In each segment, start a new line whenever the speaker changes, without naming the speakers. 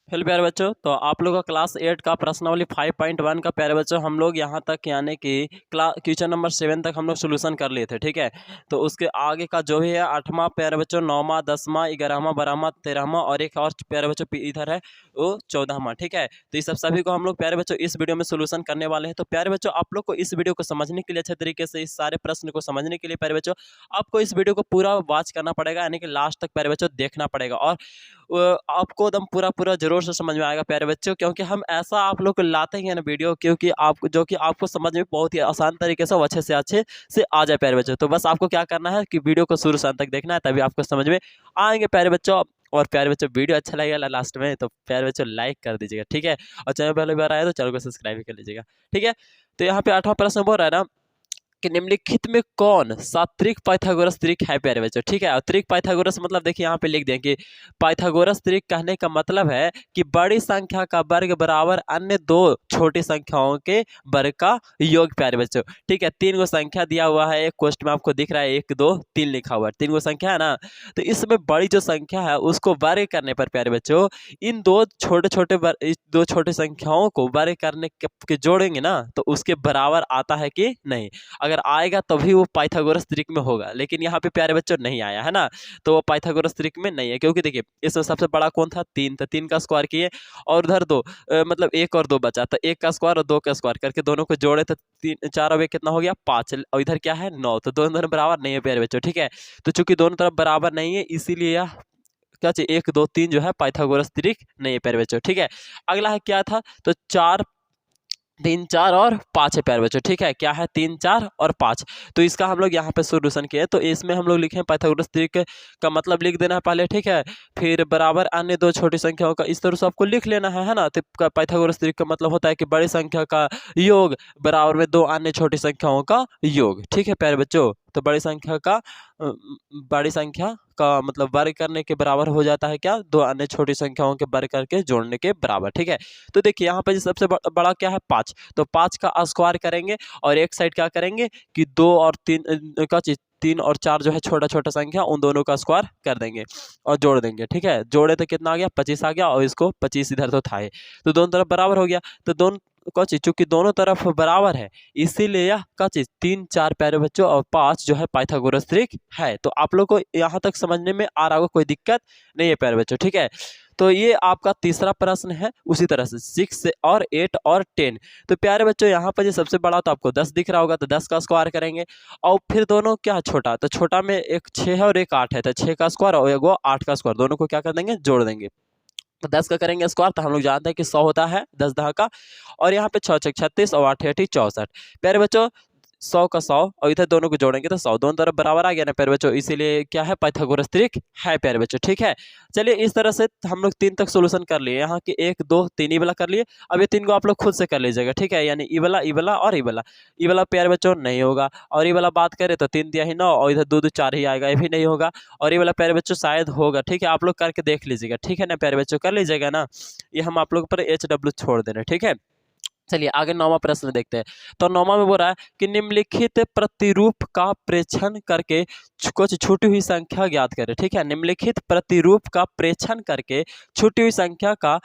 Hello प्यारे बच्चों, तो आप लोगों का क्लास 8 का प्रश्नावली 5.1 का प्यारे बच्चों हम लोग यहाँ तक यानी कि क्वेश्चन नंबर 7 तक हम लोग सोल्यूशन कर लिए थे। ठीक है, तो उसके आगे का जो भी है 8वां प्यारे बच्चों, 9वां 10वां 11वां 12वां 13वां और एक और प्यारे बच्चों इधर है वो 14वां। ठीक है, तो इस सब सभी को हम लोग प्यारे बच्चों इस वीडियो में सोल्यूशन करने वाले हैं। तो प्यारे बच्चों आप लोग को इस वीडियो को समझने के लिए अच्छे तरीके से इस सारे प्रश्न को समझने के लिए प्यारे बच्चों आपको इस वीडियो को पूरा वॉच करना पड़ेगा, यानी कि लास्ट तक प्यारे बच्चों देखना पड़ेगा और आपको एकदम पूरा ज़रूर से समझ में आएगा प्यारे बच्चों, क्योंकि हम ऐसा आप लोग को लाते हैं ना वीडियो, क्योंकि आपको जो कि आपको समझ में बहुत ही आसान तरीके से और अच्छे से आ जाए प्यारे बच्चों। तो बस आपको क्या करना है कि वीडियो को शुरू से अंत तक देखना है, तभी आपको समझ में आएंगे प्यारे बच्चों। और प्यारे बच्चों वीडियो अच्छा लगेगा लास्ट में तो प्यारे बच्चों लाइक कर दीजिएगा। ठीक है, और चैनल पहली बार आए तो चैनल को सब्सक्राइब भी कर लीजिएगा। ठीक है, तो यहाँ पे 8वां प्रश्न बोल रहा है ना कि निम्नलिखित में कौन सा त्रिक पाइथागोरस त्रिक है प्यारे बच्चों। ठीक है, और त्रिक पाइथागोरस मतलब देखिए यहाँ पे लिख दें कि पाइथागोरस त्रिक कहने का मतलब है कि बड़ी संख्या का वर्ग बराबर अन्य दो छोटी संख्याओं के वर्ग का योग प्यारे बच्चों। ठीक है, 3 गो संख्या दिया हुआ है, एक क्वेश्चन में आपको दिख रहा है 1 2 3 लिखा हुआ है, 3 गो संख्या है ना। तो इसमें बड़ी जो संख्या है उसको वर्ग करने पर प्यारे बच्चों इन दो छोटे संख्याओं को वर्ग करने के जोड़ेंगे ना तो उसके बराबर आता है कि नहीं। अगर आएगा तभी वो पाइथागोरस त्रिक में होगा, लेकिन यहाँ पे प्यारे बच्चों नहीं आया है ना, तो वो पाइथागोरस त्रिक में नहीं है। क्योंकि देखिए इसमें सबसे बड़ा कौन था 3, तो 3 का स्क्वायर किए और उधर 2 मतलब 1 और 2 बचा, तो 1 का स्क्वायर और 2 का स्क्वायर करके दोनों को जोड़े तो 3 4 और 1 कितना हो गया 5, और इधर क्या है 9, तो दोनों बराबर नहीं है प्यारे बच्चों। ठीक है, तो चूंकि दोनों तरफ बराबर नहीं है इसीलिए यह क्या चाहिए 1 2 3 जो है पाइथागोरस त्रिक नहीं है प्यारे बच्चों। ठीक है, अगला है क्या था, तो 4 3 4 और 5 है प्यारे बच्चों। ठीक है, क्या है 3 4 और 5, तो इसका हम लोग यहाँ पे सोल्यूशन किए, तो इसमें हम लोग लिखे पाइथागोरस त्रिक का मतलब लिख देना है पहले। ठीक है, फिर बराबर अन्य दो छोटी संख्याओं का इस तरह से आपको लिख लेना है ना। तो पाइथागोरस त्रिक का मतलब होता है कि बड़ी संख्या का योग बराबर में दो अन्य छोटी संख्याओं का योग। ठीक है प्यारे बच्चों, तो बड़ी संख्या का मतलब वर्ग करने के बराबर हो जाता है क्या, दो अन्य छोटी संख्याओं के वर्ग करके जोड़ने के बराबर। ठीक है, तो देखिए यहाँ पे जो सबसे बड़ा क्या है 5, तो 5 का स्क्वायर करेंगे और एक साइड क्या करेंगे कि 2 और 3 का चीज 3 और 4 जो है छोटा छोटा संख्या उन दोनों का स्क्वायर कर देंगे और जोड़ देंगे। ठीक है, जोड़े तो कितना आ गया 25 आ गया, और इसको 25 इधर तो था ही, तो दोनों तरफ बराबर हो गया। तो दोनों का चीज चूंकि दोनों तरफ बराबर है इसीलिए यह का चीज 3 4 प्यारे बच्चों और 5 जो है पाइथागोरस त्रिक है। तो आप लोग को यहाँ तक समझने में आ रहा होगा, कोई दिक्कत नहीं है प्यारे बच्चों। ठीक है, तो ये आपका तीसरा प्रश्न है। उसी तरह से 6 और 8 और 10, तो प्यारे बच्चों यहाँ पर जो सबसे बड़ा तो आपको 10 दिख रहा होगा, तो 10 का स्क्वायर करेंगे और फिर दोनों क्या छोटा, तो छोटा में एक 6 है और एक 8 है, तो 6 का स्क्वायर और एक 8 का स्क्वायर, दोनों को क्या कर देंगे जोड़ देंगे। तो 10 का करेंगे स्क्वायर, तो हम लोग जानते हैं कि 100 होता है 10 10 का, और यहाँ पे 6 6 36 और 8 8 64। प्यारे बच्चों 100 का 100 और इधर दोनों को जोड़ेंगे तो 100 दोनों तरफ बराबर आ गया ना प्यारे बच्चों, इसीलिए क्या है पाइथागोरस त्रिक है प्यारे बच्चों। ठीक है, चलिए इस तरह से हम लोग 3 तक सोल्यूशन कर लिए, यहाँ के 1 2 3 ई वाला कर लिए। अब ये 3 को आप लोग खुद से कर लीजिएगा। ठीक है, यानी ई वाला और ई वाला प्यारे बच्चों नहीं होगा, और ई वाला बात करें तो 3 दिया ही 9 और इधर 2 2 4 ही आएगा, ये भी नहीं होगा, और ये वाला प्यारे बच्चों शायद होगा। ठीक है, आप लोग करके देख लीजिएगा। ठीक है ना प्यारे बच्चों, कर लीजिएगा ना, ये हम आप लोग पर HW छोड़ दे रहे हैं। ठीक है, चलिए आगे 9वां प्रश्न देखते हैं। तो 9वां में बोल रहा है कि निम्नलिखित प्रतिरूप का प्रेक्षण करके कुछ छूटी हुई संख्या ज्ञात करें। ठीक है, निम्नलिखित प्रतिरूप का प्रेक्षण करके छूटी हुई संख्या का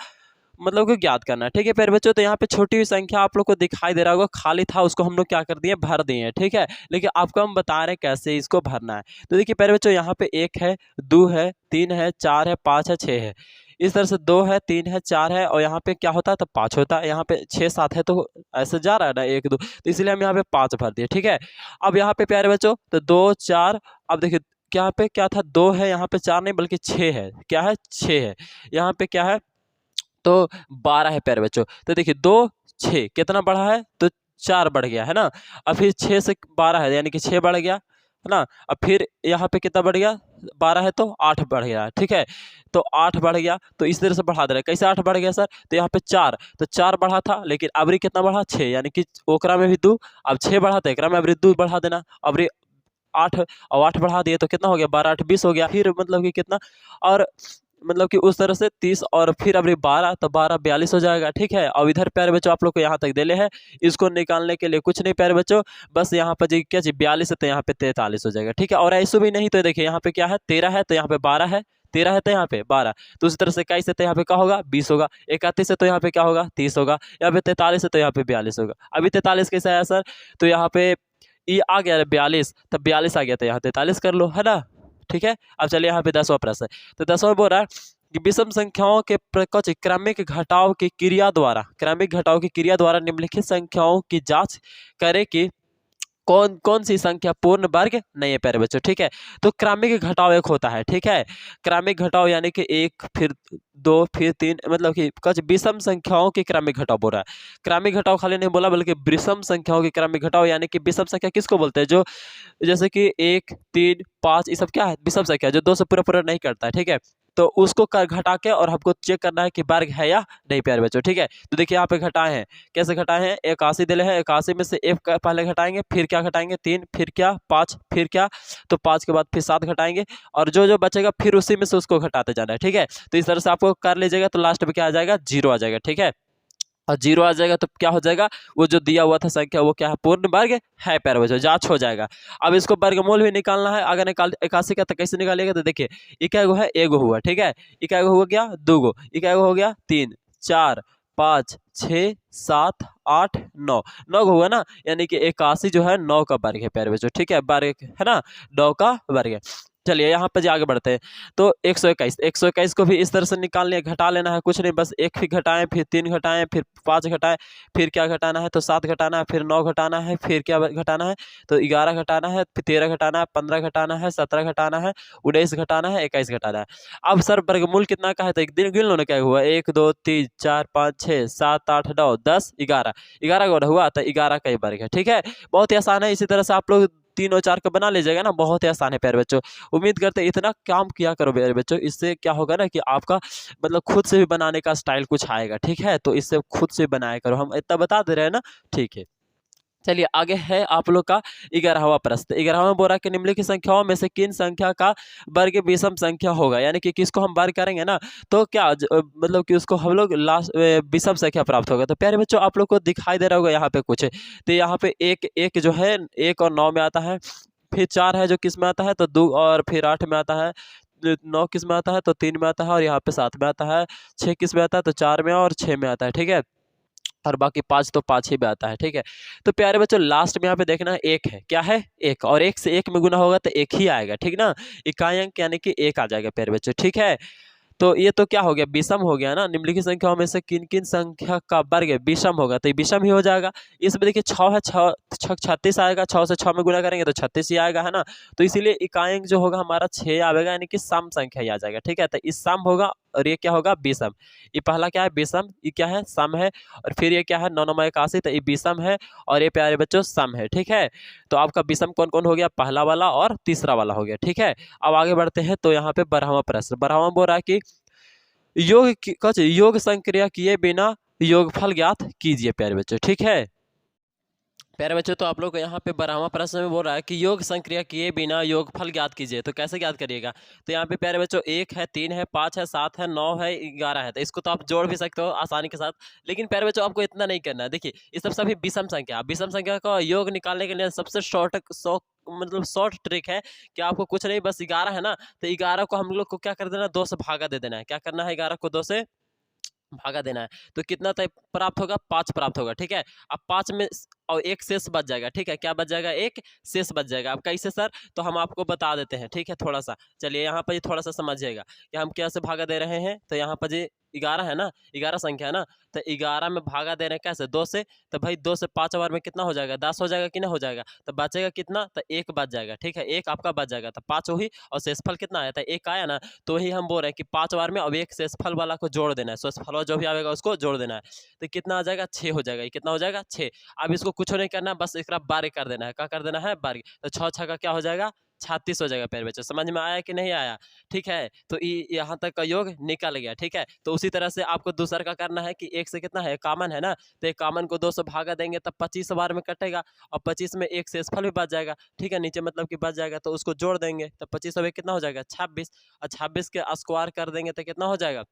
मतलब को ज्ञात करना है। ठीक है प्यारे बच्चों, तो यहाँ पे छोटी हुई संख्या आप लोग को दिखाई दे रहा होगा, खाली था उसको हम लोग क्या कर दिए भर दिए हैं। ठीक है, लेकिन आपको हम बता रहे हैं कैसे इसको भरना है। तो देखिए प्यारे बच्चों यहाँ पे 1 है 2 है 3 है 4 है 5 है 6 है, इस तरह से 2 है 3 है 4 है, और यहाँ पे क्या होता है तो 5 होता है, यहाँ पे 6 7 है तो ऐसे जा रहा है ना 1 2, तो इसलिए हम यहाँ पे 5 भर दिए। ठीक है, अब यहाँ पे प्यारे बच्चों तो 2 4, अब देखिए यहाँ पे क्या था 2 है, यहाँ पे 4 नहीं बल्कि 6 है, क्या है 6 है, यहाँ पे क्या है तो 12 है प्यारे बच्चों। तो देखिए 2 6 कितना बढ़ा है तो 4 बढ़ गया है ना, अब फिर 6 से 12 है यानी कि 6 बढ़ गया है ना, अब फिर यहाँ पे कितना बढ़ गया 12 है तो 8 बढ़ गया। ठीक है, तो 8 बढ़ गया, तो इस तरह से बढ़ा दे रहा है। कैसे 8 बढ़ गया सर, तो यहाँ पे 4, तो 4 बढ़ा था, लेकिन अबरी कितना बढ़ा 6, यानी कि ओकरा में भी 2, अब 6 बढ़ा तो एकरा में अबरी 2 बढ़ा देना, अबरी 8 और 8 बढ़ा दिए तो कितना हो गया 12 8 20 हो गया, फिर मतलब कि कितना, और मतलब कि उस तरह से 30 और फिर अभी 12, तो 12 42 हो जाएगा। ठीक है, अब इधर प्यारे बच्चों आप लोग को यहाँ तक देले है, इसको निकालने के लिए कुछ नहीं प्यारे बच्चों, बस यहाँ पर क्या चीज 42 है तो यहाँ पे 43 हो जाएगा। ठीक है, और ऐसे भी नहीं तो देखिए यहाँ पे क्या है 13 है तो यहाँ पे 12 है 13 है तो यहाँ पे 12, तो उसी तरह से 21 है तो यहाँ पे क्या होगा 20 होगा, 31 है तो यहाँ पे क्या होगा 30 होगा, यहाँ पे 43 है तो यहाँ पे 42 होगा। अभी 43 कैसे आया सर, तो यहाँ पे ये आ गया 42, तब 42 आ गया तो यहाँ 43 कर लो, है ना। ठीक है, अब चलिए यहाँ पे 10वां प्रश्न है। तो 10वां बोल रहा है कि विषम संख्याओं के कुछ क्रमिक घटाव की क्रिया द्वारा निम्नलिखित संख्याओं की जांच करें कि कौन कौन सी संख्या पूर्ण वर्ग नहीं है प्यारे बच्चों। ठीक है, तो क्रमिक घटाव एक होता है, ठीक है, क्रमिक घटाव यानी कि 1 फिर 2 फिर 3, मतलब कि कुछ विषम संख्याओं के क्रमिक घटाव बोल रहा है। क्रमिक घटाव खाली नहीं बोला बल्कि विषम संख्याओं के क्रमिक घटाव, यानी कि विषम संख्या किसको बोलते हैं, जो जैसे कि 1 3 5 ये सब क्या है विषम संख्या, जो 2 से पूरा पूरा नहीं करता है। ठीक है, तो उसको घटा के और हमको चेक करना है कि वर्ग है या नहीं प्यारे बच्चों। ठीक है, तो देखिए यहाँ पे घटाए हैं, कैसे घटाए हैं, 81 दिले हैं, 81 में से 1 पहले घटाएंगे, फिर क्या घटाएंगे 3, फिर क्या 5, फिर क्या, तो 5 के बाद फिर 7 घटाएंगे, और जो जो बचेगा फिर उसी में से उसको घटाते जाना है। ठीक है, तो इस तरह से आपको कर लीजिएगा, तो लास्ट में क्या आ जाएगा 0 आ जाएगा। ठीक है, और 0 आ जाएगा तो क्या हो जाएगा, वो जो दिया हुआ था संख्या वो क्या है पूर्ण वर्ग है प्यारे बच्चों, जांच हो जाएगा। अब इसको वर्गमूल भी निकालना है, अगर निकाल 81 का तो कैसे निकालिएगा, तो देखिए इक्का है एगो हुआ, ठीक है, इक्का हो गया 2 गो, इक्का हो गया 3 4 5 6 7 8 9, 9 हुआ ना, यानी कि 81 जो है 9 का वर्ग है प्यारे बच्चों। ठीक है, वर्ग है ना, 9 का वर्ग है। चलिए यहाँ पे आगे बढ़ते हैं, तो 121 को भी इस तरह से निकाल लिया, घटा लेना है, कुछ नहीं बस 1 फिर घटाएं, फिर 3 घटाएं, फिर 5 घटाएं, फिर क्या घटाना है, तो 7 घटाना है, फिर 9 घटाना है, फिर क्या घटाना है, तो 11 घटाना है, फिर 13 घटाना है, 15 घटाना है, 17 घटाना है, 19 घटाना है, 21 घटाना है। अब सर वर्गमूल कितना का है, तो एक दिन गिन लो ना क्या हुआ, 1 2 3 4 5 6 7 8 9 10 11, 11 का हुआ तो 11 का ही वर्ग है। ठीक है, बहुत ही आसान है, इसी तरह से आप लोग 3 और 4 का बना लीजिएगा ना, बहुत ही आसान है प्यारे बच्चों। उम्मीद करते हैं इतना काम किया करो मेरे बच्चों, इससे क्या होगा ना कि आपका मतलब खुद से भी बनाने का स्टाइल कुछ आएगा। ठीक है, तो इससे खुद से बनाया करो, हम इतना बता दे रहे हैं ना। ठीक है, चलिए आगे है आप लोग का 11वां प्रश्न। 11वां बोल रहा है कि निम्नलिखित संख्याओं में से किन संख्या का वर्ग विषम संख्या होगा, यानी कि किसको हम वर्ग करेंगे ना, तो क्या मतलब कि उसको हम लोग लास्ट विषम संख्या प्राप्त होगा। तो प्यारे बच्चों आप लोग को दिखाई दे रहा होगा यहाँ पे कुछ, तो यहाँ पे एक एक जो है 1 और 9 में आता है, फिर 4 है जो किस में आता है, तो 2, और फिर 8 में आता है, 9 किस में आता है, तो 3 में आता है, और यहाँ पे 7 में आता है, 6 किस में आता है, तो 4 में और 6 में आता है। ठीक है, और बाकी 5 तो 5 ही में आता है। ठीक है, तो प्यारे बच्चों लास्ट में यहाँ पे देखना है 1 है, क्या है 1, और 1 से 1 में गुना होगा तो 1 ही आएगा। ठीक ना, इकाई अंक यानी कि 1 आ जाएगा प्यारे बच्चों। ठीक है, तो ये तो क्या हो गया विषम हो गया ना, निम्नलिखित संख्याओं में से किन किन संख्या का वर्ग विषम होगा, तो ये विषम ही हो जाएगा। इसमें देखिए 6 है, 6 36 आएगा, 6 से 6 में गुना करेंगे तो 36 ही आएगा, है ना। तो इसीलिए इकाई अंक जो होगा हमारा 6 आएगा, यानी कि सम संख्या ही आ जाएगा। ठीक है, तो इस सम होगा, और ये क्या होगा विषम। ये पहला क्या है विषम, ये क्या है सम है, और फिर ये क्या है 9 9 81, तो ये विषम है, और ये प्यारे बच्चों सम है। ठीक है, तो आपका विषम कौन कौन हो गया, पहला वाला और तीसरा वाला हो गया। ठीक है, अब आगे बढ़ते हैं, तो यहाँ पे 12वां प्रश्न, 12वां बोल रहा है कि योग संक्रिया किए बिना योगफल ज्ञात कीजिए प्यारे बच्चों। ठीक है प्यारे बच्चों, तो आप लोग को यहाँ पे 12वां प्रश्न में बोल रहा है कि योग संक्रिया किए बिना योगफल ज्ञात कीजिए, तो कैसे ज्ञात करिएगा। तो यहाँ पे प्यारे बच्चों 1 है, 3 है, 5 है, 7 है, 9 है, 11 है, तो इसको तो आप जोड़ भी सकते हो आसानी के साथ। लेकिन प्यारे बच्चों आपको इतना नहीं करना है, देखिए ये सब सभी विषम संख्या का योग निकालने के लिए सबसे शॉर्ट ट्रिक है कि आपको कुछ नहीं, बस 11 है ना, तो 11 को हम लोग को क्या कर देना, 2 से भागा दे देना है। क्या करना है, 11 को 2 से भागा देना है, तो कितना प्राप्त होगा, 5 प्राप्त होगा। ठीक है, अब 5 में और 1 शेष बच जाएगा। ठीक है, क्या बच जाएगा, 1 शेष बच जाएगा। अब कैसे सर, तो हम आपको बता देते हैं। ठीक है, थोड़ा सा चलिए यहाँ पर थोड़ा सा समझिएगा कि हम कैसे भागा दे रहे हैं। तो यहाँ पर जी 11 है ना, 11 संख्या है ना, तो 11 में भागा दे रहे हैं कैसे, 2 से, तो भाई 2 से 5 बार में कितना हो जाएगा, 10 हो जाएगा कि ना हो जाएगा, तो बचेगा कितना, तो 1 बच जाएगा। ठीक है, 1 आपका बच जाएगा, तो 5 वही, और शेषफल कितना आया था, 1 आया ना, तो वही हम बोल रहे हैं कि 5 बार में अब 1 शेषफल वाला को जोड़ देना है, शेषफल जो भी आएगा उसको जोड़ देना है, तो कितना आ जाएगा, 6 हो जाएगा। कितना हो जाएगा, 6। अब इसको कुछ नहीं करना, बस इसका बार कर देना है। क्या कर देना है, बार, तो 6 6 का क्या हो जाएगा, 36 हो जाएगा प्यारे बच्चों। समझ में आया कि नहीं आया। ठीक है, तो यहाँ तक का योग निकल गया। ठीक है, तो उसी तरह से आपको दूसरा का करना है कि 1 से कितना है, कॉमन है ना, तो एक कॉमन को 2 से भागा देंगे तब 25 बार में कटेगा, और 25 में 1 शेषफल भी बच जाएगा। ठीक है, नीचे मतलब कि बच जाएगा, तो उसको जोड़ देंगे, तो 25 कितना हो जाएगा, 26, और 26 के स्क्वायर कर देंगे तो कितना हो जाएगा,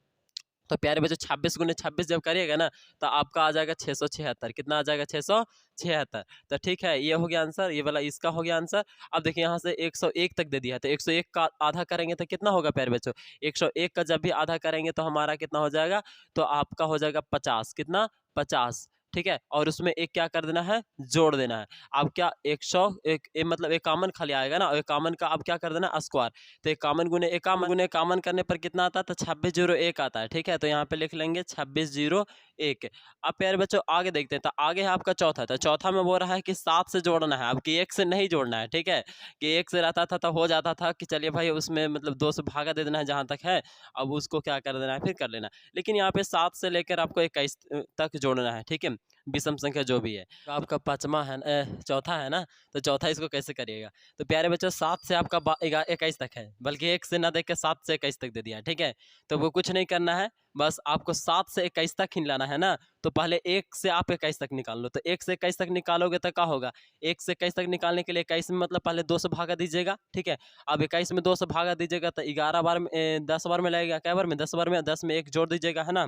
तो प्यारे बच्चों 26 गुने 26 जब करिएगा ना तो आपका आ जाएगा 676। कितना आ जाएगा? 676। तो ठीक है, ये हो गया आंसर, ये वाला इसका हो गया आंसर। अब देखिए यहाँ से 101 तक दे दिया है, तो 101 का आधा करेंगे तो कितना होगा प्यारे बच्चों? 101 का जब भी आधा करेंगे तो हमारा कितना हो जाएगा? तो आपका हो जाएगा 50। कितना? 50। ठीक है, और उसमें एक क्या कर देना है? जोड़ देना है। अब क्या 101 मतलब 51 खाली आएगा ना, 51 का अब क्या कर देना? स्क्वायर। तो 51 करने पर कितना आता है? तो 2601 आता है। ठीक है, तो यहाँ पे लिख लेंगे 2601। अब प्यारे बच्चों आगे देखते हैं, तो आगे है आपका चौथा। तो चौथा में बोल रहा है कि 7 से जोड़ना है, अब कि 1 से नहीं जोड़ना है। ठीक है, कि 1 से रहता था तो हो जाता था कि चलिए भाई उसमें मतलब 2 से भागा दे देना है जहाँ तक है, अब उसको क्या कर देना है? फिर कर लेना। लेकिन यहाँ पे 7 से लेकर आपको 21 तक जोड़ना है। ठीक है, विषम संख्या जो भी है। तो आपका पाँचवा है चौथा है ना, तो चौथा इसको कैसे करिएगा? तो प्यारे बच्चों 7 से आपका 21 तक है, बल्कि 1 से ना देख के 7 से 21 तक दे दिया है। ठीक है, तो वो कुछ नहीं करना है, बस आपको 7 से 21 तक ही लाना है ना। तो पहले 1 से आप 21 तक निकाल लो। तो 1 से 21 तक निकालोगे तो क्या होगा? 1 से 21 तक निकालने के लिए 21 में मतलब पहले 2 से भागा दीजिएगा। ठीक है, अब 21 में 2 से भागा दीजिएगा तो 11 बार में 10 बार में लगेगा। क्या बार में? 10 बार में। 10 में 1 जोड़ दीजिएगा, है ना,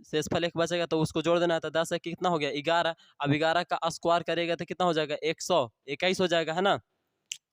शेषफल 1 बचेगा तो उसको जोड़ देना है। तो 10 है कितना हो गया? 11। अब 11 का स्क्वायर करेगा तो कितना हो जाएगा? 121 हो जाएगा, है ना,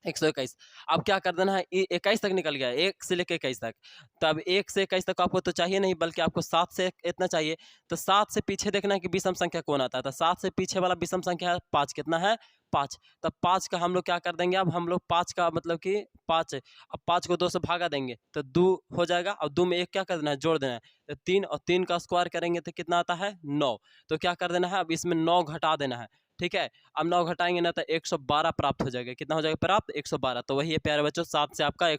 121। अब क्या कर देना है? 21 तक निकल गया, 1 से लेकर 21 तक। तब 1 से 21 तक आपको तो चाहिए नहीं, बल्कि आपको 7 से इतना चाहिए। तो 7 से पीछे देखना है कि विषम संख्या कौन आता है। तो 7 से पीछे वाला विषम संख्या है 5। कितना है? 5। तब 5 का हम लोग क्या कर देंगे? अब हम लोग 5 का मतलब कि 5 है, अब 5 को 2 से भागा देंगे तो 2 हो जाएगा, और 2 में 1 क्या कर देना है? जोड़ देना है। तो 3 और 3 का स्क्वायर करेंगे तो कितना आता है? 9। तो क्या कर देना है? अब इसमें 9 घटा देना है। ठीक है, अब 9 घटाएंगे ना तो 112 प्राप्त हो जाएगा। कितना हो जाएगा प्राप्त? 112। तो वही है प्यारे बच्चों 7 से आपका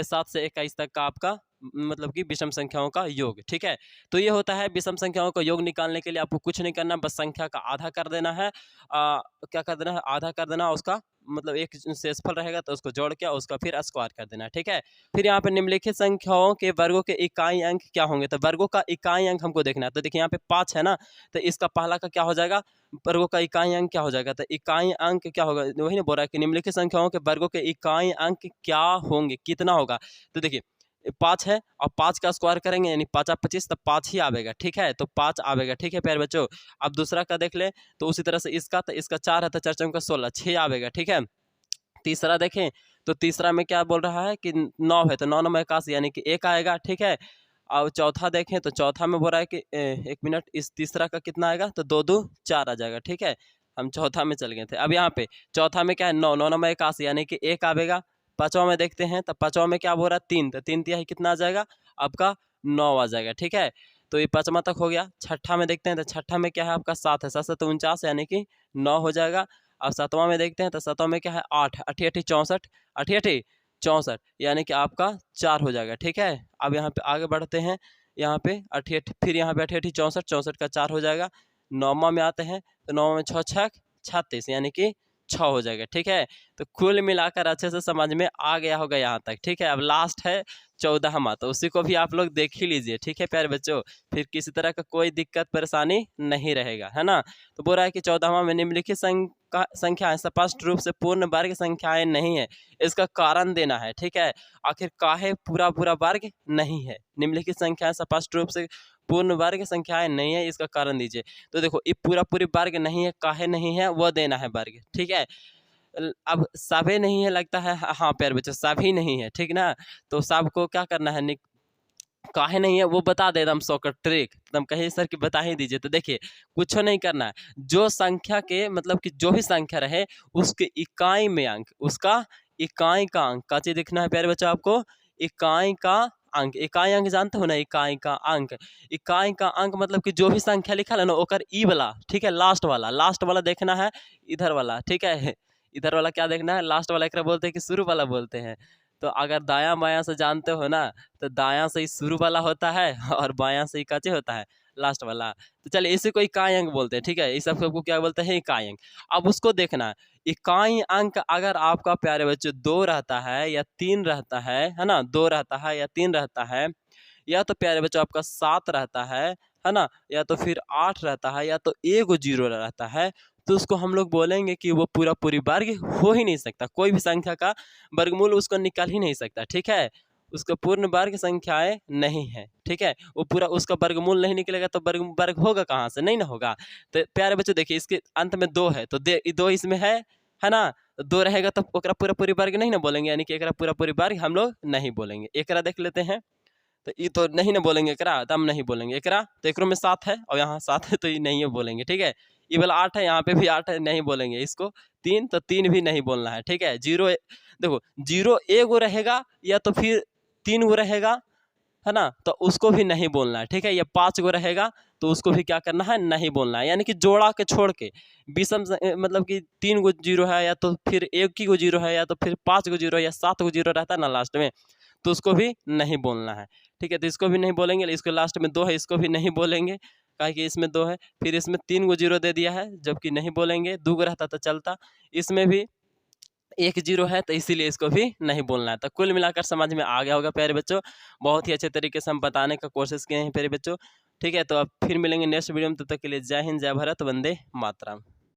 7 से 21 तक का आपका मतलब कि विषम संख्याओं का योग। ठीक है, तो ये होता है विषम संख्याओं का योग निकालने के लिए आपको कुछ नहीं करना, बस संख्या का आधा कर देना है। क्या कर देना है? आधा कर देना, उसका मतलब एक शेषफल रहेगा तो उसको जोड़ के उसका फिर स्क्वायर कर देना। ठीक है, फिर यहाँ पे निम्नलिखित संख्याओं के वर्गों के इकाई अंक क्या होंगे? तो वर्गों का इकाई अंक हमको देखना है। तो देखिए यहाँ पे 5 है ना, तो इसका पहला का क्या हो जाएगा? वर्गों का इकाई अंक क्या हो जाएगा? तो इकाई अंक क्या होगा? वही ना बोल रहा है कि निम्नलिखित संख्याओं के वर्गों के इकाई अंक क्या होंगे, कितना होगा? तो देखिए 5 है और 5 का स्क्वायर करेंगे यानी 5 25, तब 5 ही आवेगा। ठीक है, तो 5 आवेगा। ठीक है प्यारे बच्चों, अब दूसरा का देख ले, तो उसी तरह से इसका, तो इसका 4 है तो 4 चौका 16, 6 आवेगा। ठीक है, तीसरा देखें तो तीसरा में क्या बोल रहा है कि 9 है, तो 9 9 81 यानी कि 1 आएगा। ठीक है, और चौथा देखें तो चौथा में बोल रहा है कि 1 मिनट, इस तीसरा का कितना आएगा? तो 2 2 4 आ जाएगा। ठीक है, हम चौथा में चल गए थे। अब यहाँ पे चौथा में क्या है? 9 9 9 81 यानी कि 1 आवेगा। पाँचवा में देखते हैं, तो पाँचवा में क्या बोल रहा है? 3, तो 3 तिहाई कितना आ जाएगा? आपका 9 आ जाएगा। ठीक है, तो ये पाँचवा तक हो गया। छठा में देखते हैं, तो छठा में क्या है आपका? 7 है, 7 7 49 यानी कि 9 हो जाएगा। अब सातवां में देखते हैं, तो सातवां में क्या है? 8, 8 8 64, 8 8 64 यानी कि आपका 4 हो जाएगा। ठीक है, अब यहाँ पे आगे बढ़ते हैं, यहाँ पे 8 8 फिर यहाँ पे 8 8 64, 64 का 4 हो जाएगा। नौवां में आते हैं, तो नौवां में 6 6 36 यानी कि 6 हो जाएगा। ठीक है, तो कुल मिलाकर अच्छे से समझ में आ गया होगा यहाँ तक। ठीक है, अब लास्ट है 14वां, तो उसी को भी आप लोग देख ही लीजिए। ठीक है प्यारे बच्चों, फिर किसी तरह का कोई दिक्कत परेशानी नहीं रहेगा, है ना। तो बोल रहा है कि 14वां में निम्नलिखित संख्याएं स्पष्ट रूप से पूर्ण वर्ग संख्याएं नहीं है, इसका कारण देना है। ठीक है, आखिर काहे पूरा वर्ग नहीं है? निम्नलिखित संख्याएं स्पष्ट रूप से पूर्ण वर्ग संख्याएं नहीं है, इसका कारण दीजिए। तो देखो ये पूरी वर्ग नहीं है, काहे नहीं है वो देना है वर्ग। ठीक है, अब सभी नहीं है लगता है, हाँ प्यारे बच्चों सभी नहीं है। ठीक ना, तो सबको क्या करना है? काहे नहीं है वो बता दे, एकदम शॉर्टकट ट्रिक, एकदम कहीं सर कि बता ही दीजिए। तो देखिए कुछ नहीं करना है, जो संख्या के मतलब कि जो भी संख्या रहे उसके इकाई में अंक, उसका इकाई का अंक का चीज दिखना है प्यारे बच्चों आपको। इकाई का अंक, इकाई अंक जानते हो ना? इकाई का अंक, इकाई का अंक मतलब कि जो भी संख्या लिखा है ना ओकर ई वाला, ठीक है, लास्ट वाला देखना है, इधर वाला। ठीक है, इधर वाला क्या देखना है? लास्ट वाला, एक बोलते हैं कि शुरू वाला बोलते हैं। तो अगर दायां बायां से जानते हो ना, तो दायां से ही शुरू वाला होता है और बायां से ही काचे होता है? लास्ट वाला। तो चलिए इसी को इकाई अंक बोलते हैं। ठीक है, इस सबको क्या बोलते हैं? इकाई अंक। अब उसको देखना है, इकाई अंक अगर आपका प्यारे बच्चों 2 रहता है या 3 रहता है ना, 2 रहता है या 3 रहता है, या तो प्यारे बच्चों आपका 7 रहता है ना, या तो फिर 8 रहता है, या तो 1 0 रहता है, तो उसको हम लोग बोलेंगे कि वो पूरी वर्ग हो ही नहीं सकता, कोई भी संख्या का वर्गमूल उसको निकल ही नहीं सकता। ठीक है, उसका पूर्ण वर्ग संख्याएं नहीं है, ठीक है। वो पूरा उसका वर्गमूल नहीं निकलेगा तो वर्ग होगा कहाँ से, नहीं ना होगा। तो प्यारे बच्चों देखिए इसके अंत में 2 है तो दो इसमें है ना। 2 रहेगा तो ओकरा पूरा पूरी वर्ग नहीं ना बोलेंगे, यानी कि एकरा पूरा पूरी वर्ग हम लोग नहीं बोलेंगे। एकरा देख लेते हैं, तो ये तो नहीं ना बोलेंगे, एकरा तो हम नहीं बोलेंगे। एकरा तो एकरों में 7 है और यहाँ 7 है तो ये नहीं है बोलेंगे, ठीक है। ये वाला 8 है, यहाँ पे भी 8 है, नहीं बोलेंगे इसको। 3 तो 3 भी नहीं बोलना है, ठीक है। 0 देखो 0 एक गो रहेगा या तो फिर 3 गो रहेगा, है ना, तो उसको भी नहीं बोलना है, ठीक है। या 5 गो रहेगा तो उसको भी क्या करना है, नहीं बोलना है। यानी कि जोड़ा के छोड़ के विषम मतलब कि 3 गो 0 है या तो फिर एक ही गो 0 है या तो फिर 5 गो 0 या 7 गो 0 रहता है ना लास्ट में, तो उसको भी नहीं बोलना है, ठीक है। तो इसको भी नहीं बोलेंगे। इसको लास्ट में 2 है, इसको भी नहीं बोलेंगे काहे कि इसमें 2 है। फिर इसमें 3 गो 0 दे दिया है जबकि नहीं बोलेंगे, 2 गो रहता तो चलता। इसमें भी 1 0 है तो इसीलिए इसको भी नहीं बोलना है। तो कुल मिलाकर समझ में आ गया होगा प्यारे बच्चों। बहुत ही अच्छे तरीके से हम बताने का कोशिश किए हैं प्यारे बच्चों, ठीक है। तो अब फिर मिलेंगे नेक्स्ट वीडियो में, तब तक के लिए जय हिंद, जय भारत, वंदे मातरम।